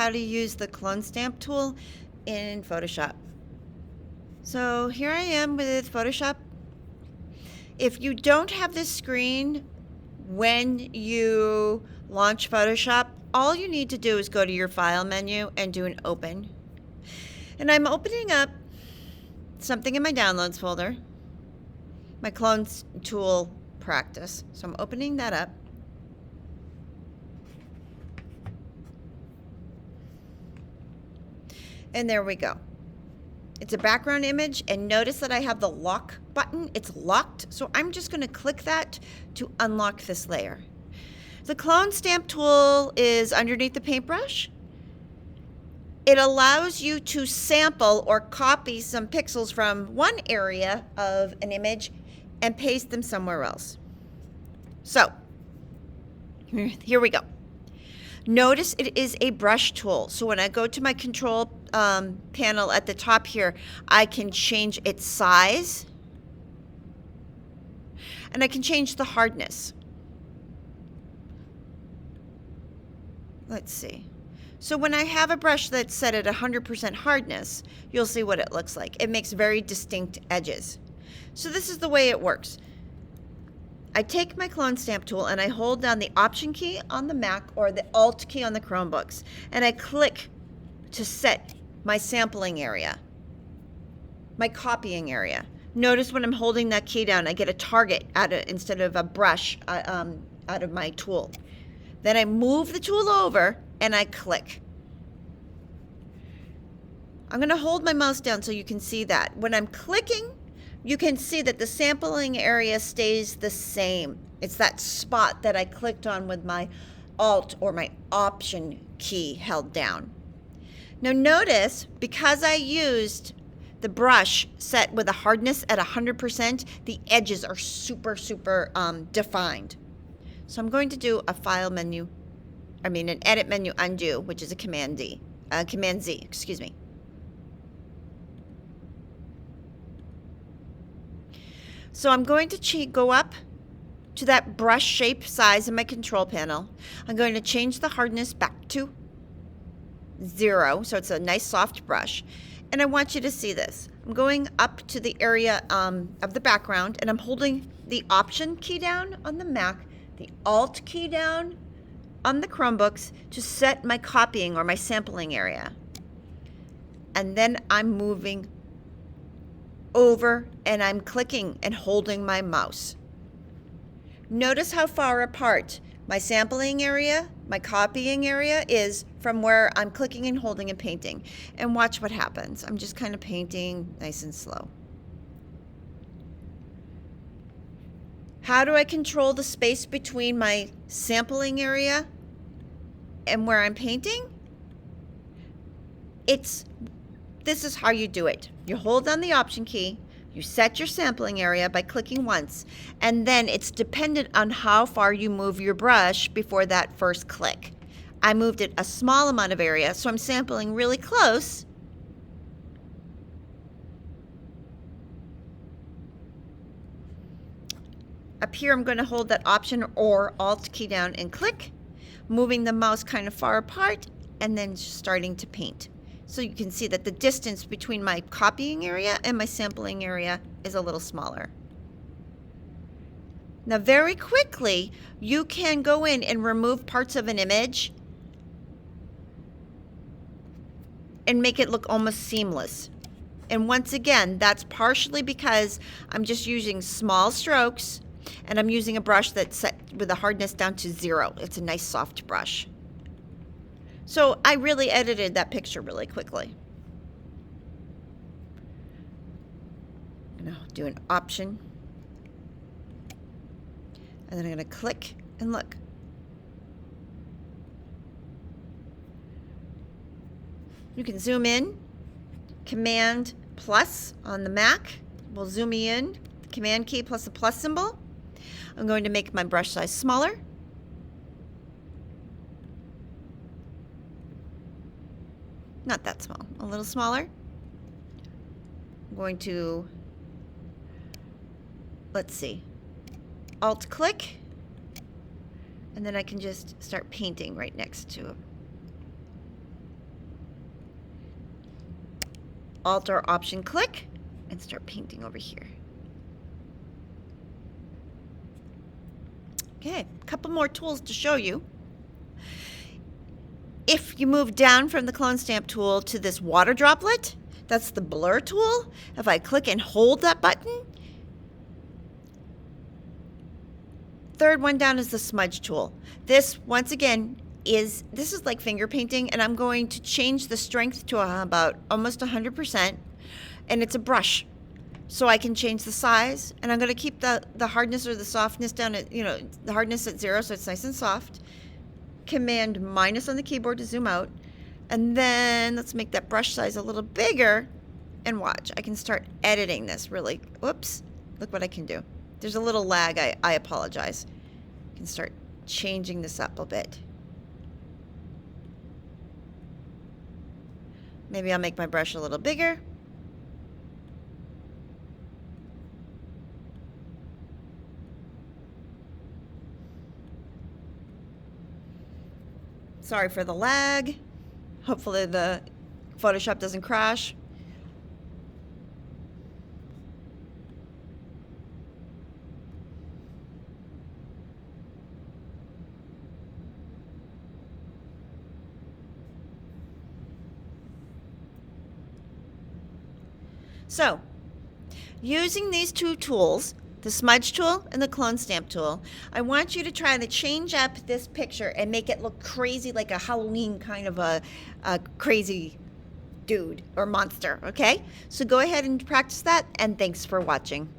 how to use the clone stamp tool in Photoshop. So here I am with Photoshop. If you don't have this screen when you launch Photoshop, all you need to do is go to your file menu and do an open. And I'm opening up something in my downloads folder, my clone tool practice. So I'm opening that up. And there we go. It's a background image, and notice that I have the lock button. It's locked, so I'm just going to click that to unlock this layer. The clone stamp tool is underneath the paintbrush. It allows you to sample or copy some pixels from one area of an image and paste them somewhere else. So, here we go. Notice it is a brush tool. So when I go to my control panel at the top here, I can change its size and I can change the hardness. Let's see. So when I have a brush that's set at 100% hardness, you'll see what it looks like. It makes very distinct edges. So this is the way it works. I take my clone stamp tool and I hold down the Option key on the Mac or the Alt key on the Chromebooks, and I click to set my sampling area, my copying area. Notice when I'm holding that key down, I get a target instead of a brush out of my tool. Then I move the tool over and I click. I'm going to hold my mouse down so you can see that. When I'm clicking, you can see that the sampling area stays the same. It's that spot that I clicked on with my Alt or my Option key held down. Now notice, because I used the brush set with a hardness at 100%, the edges are super defined. So I'm going to do an edit menu undo, which is a Command Z, excuse me. So I'm going to go up to that brush shape size in my control panel. I'm going to change the hardness back to 0, so it's a nice soft brush. And I want you to see this. I'm going up to the area of the background, and I'm holding the Option key down on the Mac, the Alt key down on the Chromebooks to set my copying or my sampling area. And then I'm moving over and I'm clicking and holding my mouse. Notice how far apart my sampling area, my copying area is from where I'm clicking and holding and painting. And watch what happens. I'm just kind of painting nice and slow. How do I control the space between my sampling area and where I'm painting? This is how you do it. You hold down the Option key, you set your sampling area by clicking once, and then it's dependent on how far you move your brush before that first click. I moved it a small amount of area, so I'm sampling really close. Up here, I'm going to hold that Option or Alt key down and click, moving the mouse kind of far apart, and then starting to paint. So you can see that the distance between my copying area and my sampling area is a little smaller. Now very quickly, you can go in and remove parts of an image and make it look almost seamless. And once again, that's partially because I'm just using small strokes and I'm using a brush that's set with the hardness down to 0. It's a nice soft brush. So I really edited that picture really quickly. I'm going to do an Option. And then I'm going to click and look. You can zoom in. Command plus on the Mac will zoom me in. The Command key plus the plus symbol. I'm going to make my brush size smaller. Not that small, a little smaller. I'm going to, let's see, Alt click, and then I can just start painting right next to it. Alt or Option click and start painting over here. Okay, a couple more tools to show you. If you move down from the clone stamp tool to this water droplet, that's the blur tool. If I click and hold that button, third one down is the smudge tool. This, once again, is like finger painting, and I'm going to change the strength to about almost 100%, and it's a brush. So I can change the size, and I'm going to keep the hardness or the softness down at, the hardness at 0, so it's nice and soft. Command minus on the keyboard to zoom out, and then let's make that brush size a little bigger, and watch. I can start editing this really. Whoops, look what I can do. There's a little lag, I apologize. I can start changing this up a bit. Maybe I'll make my brush a little bigger. Sorry for the lag. Hopefully the Photoshop doesn't crash. So, using these two tools, the smudge tool and the clone stamp tool, I want you to try to change up this picture and make it look crazy, like a Halloween kind of a crazy dude or monster, okay? So go ahead and practice that, and thanks for watching.